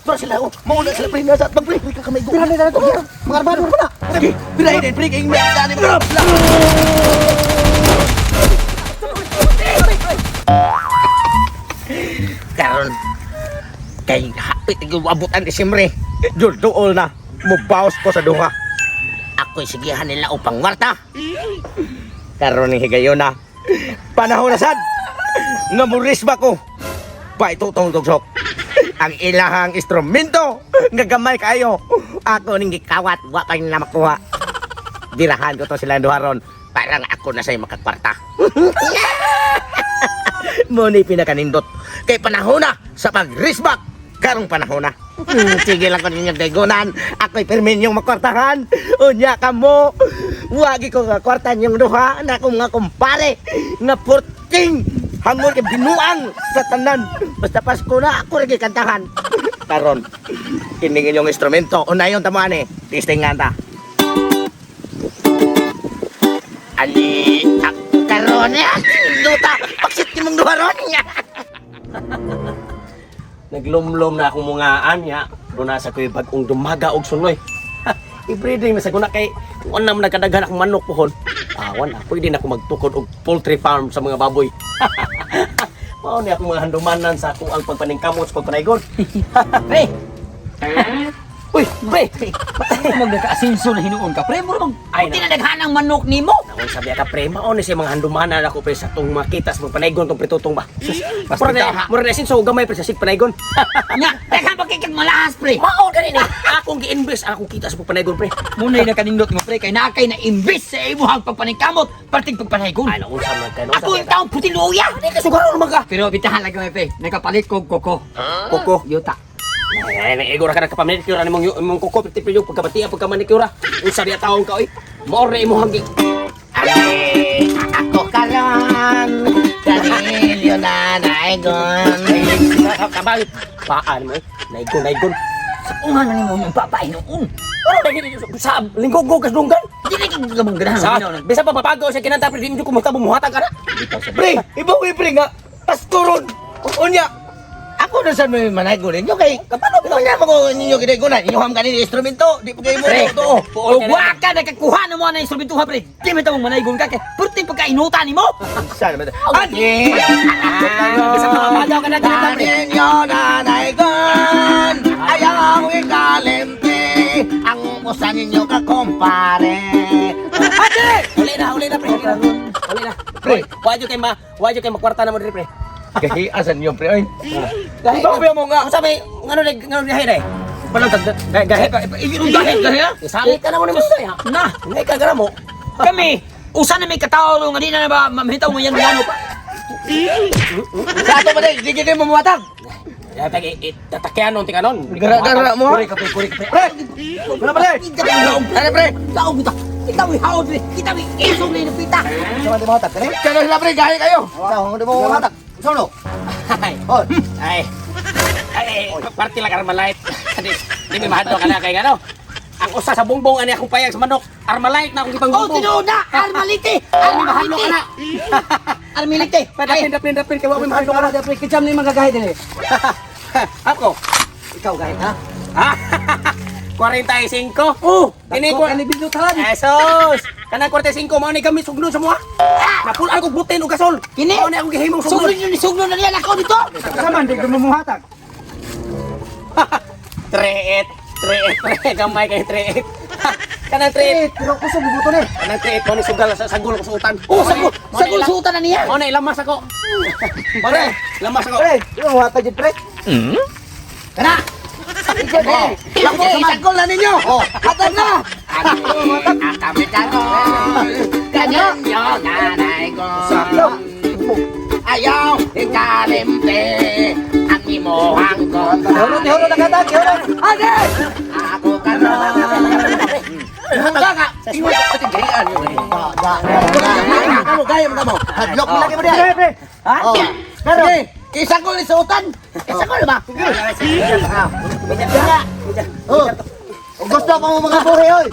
Tura sila, oh. Mauna sila, pre. Nasa, mag-pre. Pre ka kamay. Pirahan nila na ito. Mga arbado ka na. Sige, pirahin din, pre. Kaya yung may dali mo. Karon, kay hapit yung abutan ni Simre. Dool na. Mubawas ko sa duha. Ako'y sigihan nila upang warta. Karon ni higayon na. Panahon na sad. Namuris ba ko? Pa itutong tugsok. Ang ilahang instrumento. Gagamay kayo. Ako ning gikawat. Wa pa nila makuha. Dirahan ko to sila duharon. Parang ako na sa'yo makakwarta. Muni pinakanindot. Kay panahon na sa pag-risback. Karong panahon na. Sige lang ko ninyong daygonan. Ako'y perminyong makwartahan. Unya ka mo. Wagi ko nga kwartan yung duha na akong mga kumpare. Nga porting. Hangol kay binuang sa tanan. Basta Pasko na ako rin kantahan. Karon, kining inyong instrumento. Unayon tamaan eh. Tistingan ta. Ali, karon eh. Duta, paksit ni mong duha ron niya. Naglumlom na akong mga anya. Doon nasa ko yung bagong dumaga og sunoy. I-breeding na sa kuna kay kung anam nagkadaghan akong manok pohon. Awan na, pwede na ako magtukod og poultry farm sa mga baboy. Mao ni akong mga handumanan sa akong ang pagpaningkamot sa pagpanaygon. Pre! Uy, pre! Magdaka-asinso na hinuon ka, pre. Muro Ay, tinadaghan ang manok nimo. Nawon sabi ka pre, mao ni sa mga handumanan ako pre sa tong makita sa pagpanaygon tong pritutong ba. Mura na sin so gamay pre sa sig panaygon. Nya, daghang pagkikit malahas, pre. Mao gani ni. Akong gi-invest akong kita sa pagpanaygon pre. Munay na kanindot mo, pre, kay nakay na imbis sa imuhang pagpaningkamot, parting pagpanaygon. Ay, naunsa man ka, Ako yung taong puti luya. Di ka sugaro naman ka. Pero bitahan lang kami, pre. Nakapalit ko koko. Koko. Yuta. Ay, igora ka nagkapamanicure ni mong kuko pitipilyo pagkabatiya pagkamanicure. Unsa diya taong ka oy? Mao re imong hanggi. Ali, ako karon. Kanilyo na naigon. Kabalik. Paan mo eh. Naigon. Sa ungan na nimo yung papay noon. Ano dagi sa linggog kas dunggan? Dili ka gamong ganahan. Sa bisa pa mapago sa kinanta pre di ko mo bumuhatag ka na. Pre, ibaw pre nga. Pastoron. Unya. Ako na sa may manaygon ninyo kay kapano pinanya mo ko ninyo kinaygonan. Inyo ham kanini instrumento. Di pa kayo mo Pre, ito. o waka nakakuha na mo na instrumento ha, pre. Di mo tamong manaygon ka kay purti pagkainutan nimo. Saan naman? Ani! Bisa pa mapagaw ka na kinanta pre. Ninyo na naigon. Ayaw ikalente. Ang usan ninyo ka kumpare. Ate! Uli na pre. Uli na. Pre, wadyo kay makwarta na mo diri pre. Kasi asan nyo pre? Ay. Dahil Bawi mo nga. Ang sabi, ngano dahil eh? Palang gahit. Gahit. Isali ka na mo ni Musta ya. Na, Ngay ka gara mo. kami usa na may katao nga di na ba mamitaw mo yan ano pa. Sa ato ba di kayo mamuhatag? Ya tagi tatakyan non tikanon. Gara-gara mo. Kuri ka pre. Pre! Wala pa pre! Ano pre? Tao buta. Kita wi haod pre. Kita wi isog na pita. Sama di mahatag ka rin? Kaya sila pre, gaya kayo. Ano, hindi mo mahatag. Solo. Ay. Oh. Ay. Party lang Armalite. Di may mahadlo ka na kay ano. Ang usa sa bongbong ani akong payag sa manok. Armalite na akong gipang Oh, bongbong. tinuod na. Armalite. Mahadlo ka na. Armalite. Dapin kay wa may mahadlo ka na. pre, kitsam ni magagahit ni. Ako. Ikaw gahit ha. Ha? 45. Oh, Ini ko kanibidot Esos. Kanang 45 mao ni gamit sugno sa mga. Napulan ko butin ug gasol. Kini? Mao ni akong gihimong sugno. Sugno na niya ako dito. Sama, hindi ko mamuhatag. Treet gamay kay treet. Kanang treet. Pero kusog buto ni. Kanang treet mo ni sugal sa sagol ko sa utan. Oh, sagol suutan na niya. Mao na lamas ako. Pare, lamas ako. Pre, hindi mo mamuhatag yun pre. Kana. Isagol na ninyo. Oh, hatag na. Kami karon. Ganyan yo nanay ko. Ayaw ikalimte ang imuhang kontra. Huro na katag, huro. Ade! Ako karon. Hangga ka. Ingon ko pati gayaan yun. Kamu gaya mo kamo. Hadlok mo lagi mo diyan. Pre. Ha? Pero isagol ni suutan. Isagol ba? Oh. Kung gusto mo mga buhay oy.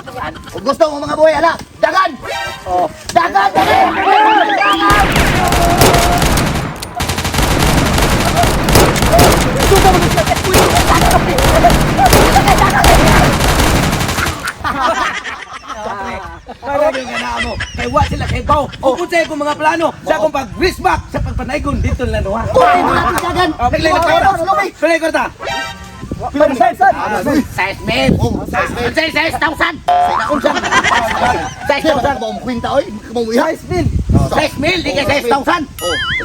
Kung gusto mo mga buhay ala, dagan. Oh, dagan. Dagan. kay wa sila kay baw. O kung sa'yo kong mga plano, sa akong pag-risback sa pagpanaygon dito na duha. Uy, mga tisagan. Okay, lang ko ta. Pilay ko ta. Size mil. Size 1,000. 6,000. Mo kwenta oy, mo iya. 6,000, di ka 6,000.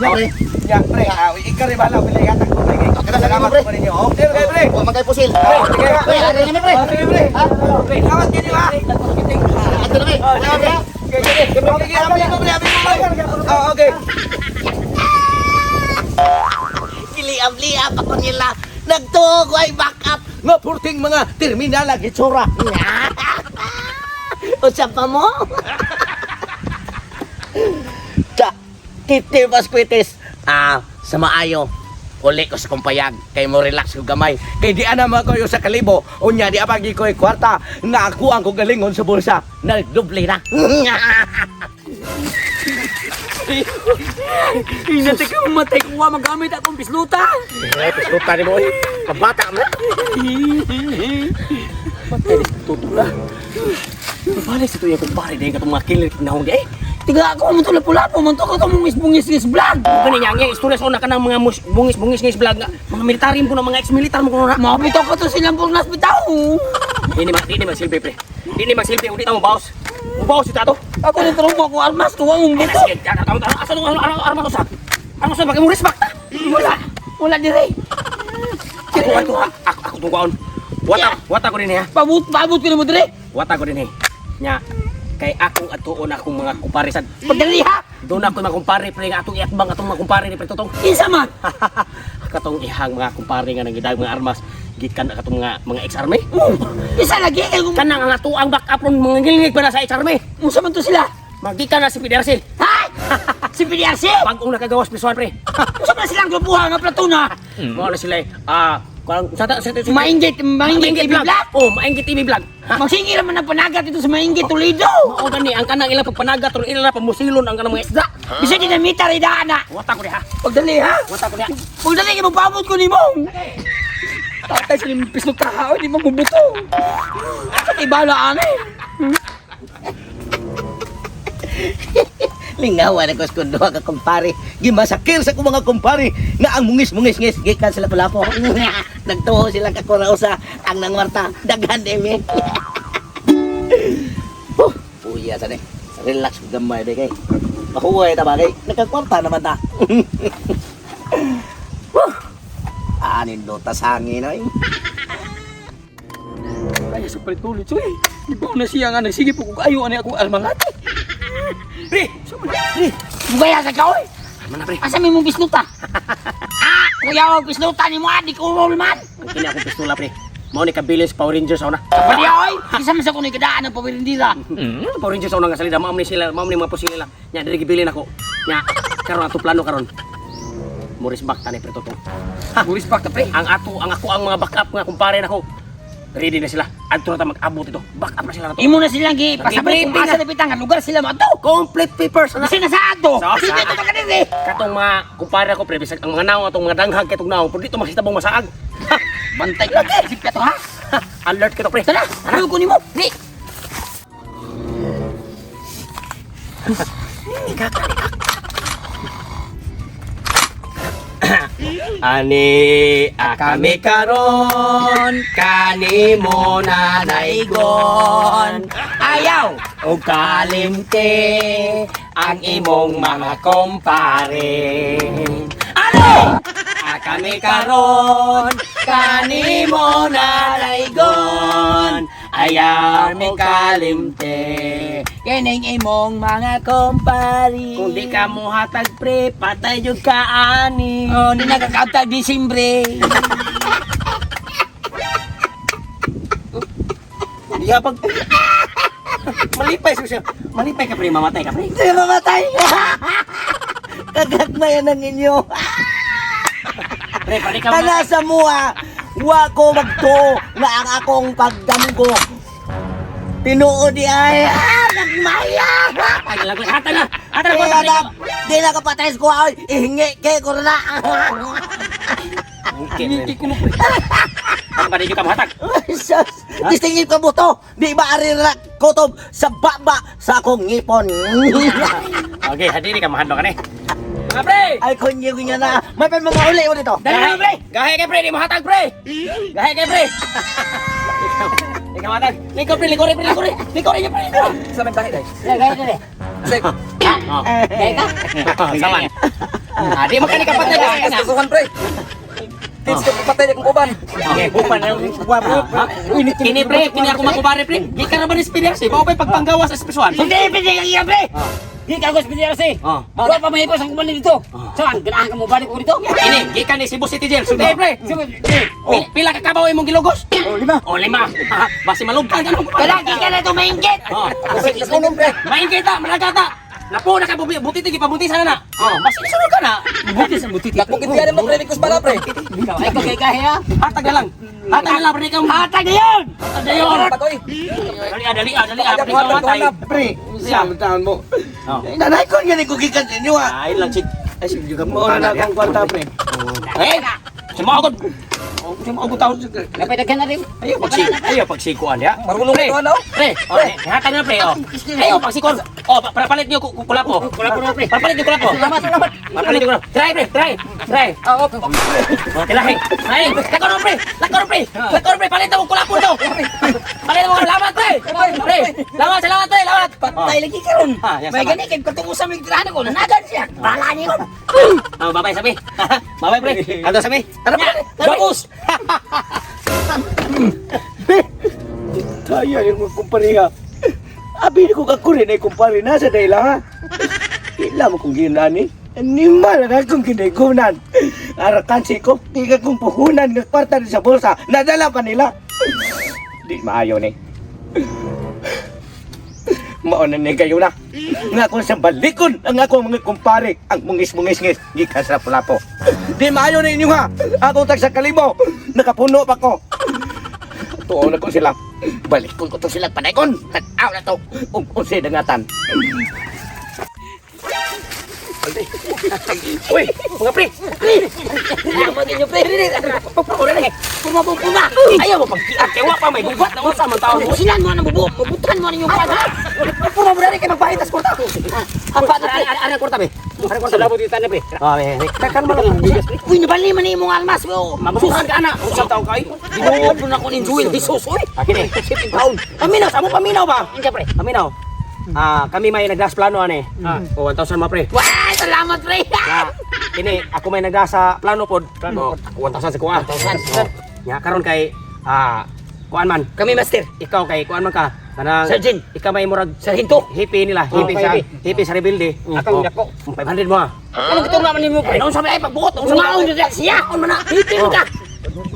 Okay. Ya, pre, ikaw rin bahala, pilay ka takbo. Salamat pre. po ninyo. Okay, pre. Wa magay pusil. Sige, Pre, ari na pre. Sige, pre. Pre, awat kayo ha. Ato na pre. Okay. Kiliam-liam ako nila. Nagtuog ay backup. Nga purting mga terminal ang itsura. Usap pa mo? Sa kiti Pasquitis, sa maayo, uli ko sa kumpayag, kay mo relax ko gamay. Kay di ana ko sa kalibo, unya di apagi ko kwarta, nga ako ang galingon sa bulsa. Nagdoble na. Inatay ka mamatay kung magamit akong pisluta. Pisluta ni mo, kabata mo. Tutula. Balik sa tuya kung pare dahil katong mga kilir na hong eh. Tiga ako mo tulap-pulapo, man to ka mong bungis-bungis vlog. Gani niya, nga istorya sa una ka ng mga bungis-bungis ngayos vlog nga. Mga militarim ko na mga ex-militar mo ko na. Mapito ko to silang purnas bitaw. Di ni magsilbi pre. Di ni magsilbi, hindi tamo bawas. Mubawas si tato. Ako rin tarong ko armas, tuwang mong buto. Sige, asa nung armas ko sa? Armas ko, bagay mo respect ta. Wala dire. Ako itong kaon. Wata ko din eh. Pabut ko na mo dire. Wata ko din eh. Nya, kay akong atuon akong mga kumpare sa Pagdali ha. doon ako mga kumpare pre nga atong iakbang atong mga kumpare ni pre totong. Isa man. Katong ihang mga kumpare nga nagidag mga armas gikan katong mga ex-army. Isa lagi kay kung Kanang ang atuang backup ron mga ngilingig para sa ex-army. unsa man to sila. Magikan na si PDRC. Ha? Si PDRC. Bagong nakagawas prisuan pre. Unsa man silang grupuhan nga platuna? Mo na sila kung sa Mainggit vlog. vlog. Oh, Mainggit TV vlog. Magsingil naman ang panagat ito sa Mainggit Toledo. Mao gani ang kanang ilang pagpanagat ron ila pamusilon ang kanang mga isda. Bisa dinamita rin na. Wata ko diha. Pagdali ha. Wata ko diha. Pagdali kayo magpabot ko ni mo. Tatay sa limang pislog kahao, di magbubuto. Sa ibala ane. Lingawan ako sa kundo ka kumpare. Gimasakir sa ko mga kumpare nga ang mungis-mungis gikan sila palapo. Nagtuho sila kakurao sa ang nangwarta daghan demi. Puya sa ni. Relax gamay de kay. Mahuway ta bagay. Nagkakwarta naman ta. Anin do ta sangin ay. Kaya sa palitulit, so Di ba na siya nga nagsige po kung ayaw ani akong almangati. Pre, Bugaya sa ka, oy. mana pre? Asa may mong pisluta? Kuya, ang pisluta ni mo, adik urol man. Kini akong pistola pre. Mao ni kabilin sa Power Rangers ako na. Pwede, oy. Isa man sa kuno'y kadaan ng pawirindira. Power Rangers ako na nga salida. Mao ni sila, mao ni mga pusila. Nya diri gibilin ako. Nya karon ato plano karon. Moris back tani pre totoo. Buris pa ka, pre. Ang ako ang mga backup nga kumpare nako. Ready na sila. Adto na ta mag-abot ito. Backup na sila na to. Imo na silang pasabay kung asa na pitangan, lugar sila mato. Complete papers na. Kasi nasa ato. Sa- Sige, ito pa ka din eh. Katong mga kumpare ko pre bisag ang mga naong atong mga danghag kay tugnaw pero dito makita mong masaag. Ha! Bantay ka, isip ka to, ha? Alert ka to pre. Tara, ano ko ni mo? Di. Ani kami karon kanimo na naigon Ayaw. o kalimte ang imong mga kumpare. Ano? Kami karon kanimo na naigon ayaw mi kalimte. Kining imong mga kumpari. Kung di ka mo hatag pre, patay jud ka ani. Oh, di nakakautag Disimbre. Diya pag malipay siya. Malipay ka pre, mamatay ka pre. Hindi mamatay. Kagagmayan ng inyo. Pre, pali ka Kana sa mua, wa ko magtuo nga ang akong pagdamgo. Tinuod di ay nagmaya. Ay, laglag hatag na. Hatag Kaya na. na, di na kapatay ko ay ihingi kay ko na. Hindi ko pre. Ang pa di ka hatag. Sus, distingin ka mo to. Di ba ari na kutob sa baba sa akong ngipon. Okay, hadiri ka mahadlo ka ni. Mga pre! Ay, kunya na. May pa mga uli mo dito. Dali na pre! Gahe kay pre, di mahatag pre! Gahe kay pre! Ikaw matag. Liko pre, liko pre, liko pre. Liko pre, pre. Sa men tahi dai. Gahe ka? Saman. Di mo kani kapatid ka. Susuhan pre. Tits ko patay kong uban. Okay, buman ang kini pre, kini ako makubare pre. Di ka naman experience, mao pay pagpanggawas sa espesyal. Hindi, pwede kang iya, pre! Di ka ako spinira si. Oh. Wala pa mahipos ang kumanin dito. Saan? Ganahan ka mo balik ko dito? Ini, gikan ni Cebu City Jail. Suday pre. Pila ka kabaw imong gilugos? Oh, 5. O 5. Basi malugtan ka nung Kailangan di ka na ito maingkit! Oh. Kasi sunom pre. Maingkita, malagata. Napo na ka buti gipabuntisan na. Oh, basi sunod ka na. Butis ang butit. Dakong kitiyan mo pre Nikos bala pre. Ay, kagay ha? Hatag na lang. Hatag na lang pre kang Hatag na yun! hatag na yun. Patoy. Dali. Ayaw Pre mo ka matay. Pre, Siya. taon mo. Oh. Nanay ko nga ni kugikan sa inyo ah. Ay lang sig. Ay, sige ka mo na akong kwarta, pre. Eh, sumakot. Sumakot taon. Napitagyan na rin. Ayaw pagsikuan ya. Marunong Pre, ito ano? pre, hatag na pre, oh. Ayaw pagsikuan. Oh, para palit niyo kulapo. Kulapo na, pre. Papalit niyo kulapo. Salamat. Papalit niyo kulapo. Try, pre, try. Oo. Oh, tilahin. Ay, lakon pre. Palit mo kulapo daw. Palit mo lamat, pre. Pre, salamat, pre, lamat. Patay lagi ka ron. Yes, May salamat. gani, kaya katungusan mo yung tirahan ko. Nanagan siya. Bala niya yun. Oh, babay sabi. Babay, pre. Ano sabi? Tara, pre. Bagus. Kaya yung magkumpariha. Abi ko kakurin ay kumpari na sa dahil ha. Ila mo kong ginani. Animal na akong kinigunan. Arakan si ko, di ka kong puhunan ng kwarta sa bulsa. Nadala pa nila. Di maayo ni. Mauna ni kayo na. Nga kung sa balikon ang ako mga kumpare. Ang mungis-mungis-ngis. Gikas sa pulapo. Di maayo na inyo ha. Ako tag sa kalimo. Nakapuno pa ko. Tuon na ko sila. Balikon ko to sila panaygon. Tag-aw na to. Unsay dangatan. Uy, mga pre. Yaman ninyo, pre. Pagpapura na eh. Puma. Ayaw mo pagkiakewa pa may gubat na unsa man taon mo. Sinan mo na bubuo. Mabutan mo na yung pan, ha? Puro mo na rin kayo magpahitas kwarta. Apa na, pre? Ano kwarta be? Ano kwarta? Sa dito na be. Ah, kakan mo lang bigas pre. Uy, nabali man yung almas, mo. Mabusuhan ka na. Unsa taon kay? Dinuod na ko ni Joel. Jesus, uy. Akin eh. 50 pound. Paminaw, sa mo paminaw ba? Hindi, pre. Paminaw. Kami may nagdas plano ane. O 1,000 ma pre. Wah, salamat, pre. Ini ako may nagdas sa plano pod. Plano. 1,000 sa kuha. 1,000. Ya karon kay kuan man. Kami, master. Ikaw kay kuan man ka. Kanang Sergeant. ikaw may murag Sarhinto. hipi nila, hipi sa rebuilde. Akong dako. 500 mo ha. Ano ito naman ninyo, pre? Ano sabi ay pagbuot, ano Sumaon nyo siya. Siya, on man na. Hitin mo ka.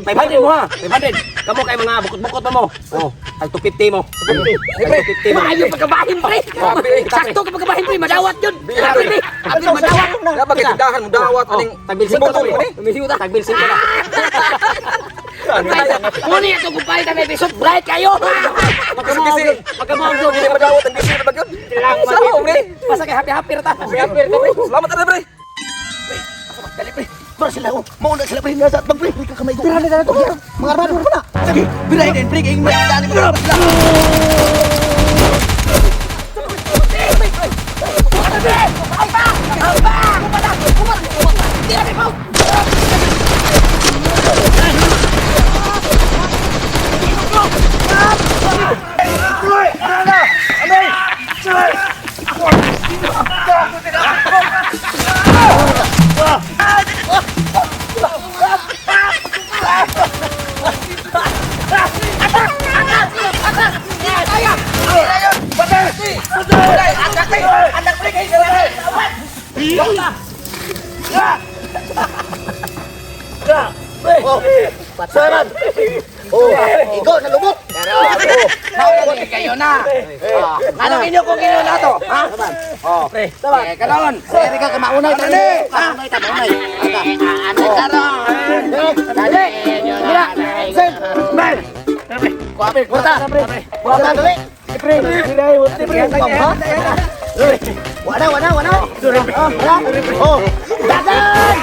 500 mo ha. 500. Kamo kay mga bukot-bukot mo. Oh, tag 250 mo. 250 mo. Maayo pagkabahin, pre. Sakto ka pagkabahin, pre. Madawat yun. Abi, madawat. Dapat kitindahan mo dawat aning Tagbil 5 Simuto, pre. pre. Tagbil 5 na. Muni ito kung pahay kami episode. Bright kayo. Magkasisi. Pagkamawag do. Hindi madawat ang bisyo na bagyon. Salamat pre. Basta kay happy-happy ra ta. Happy ka pre. Salamat na pre. Dali pre. Bro sila oh. Mauna sila pre nasa at pre. Ka kamay ko. Pirani na to. Mga armado mo na. Sige, biray din pre kay ingles dali mo. Salamat. Oh, ikaw sa lubot. Naulog kayo na. Anong inyo kung inyo na to? Ha? Oh, pre. Karon. Seri ka kumaunay tani. Ha? Maunay. Ano karon? Dali. Mira. Sen. Ben. Kuape, kuta. Kuata dali. Pre. Biray, pre. Wana. Oh. Dagan.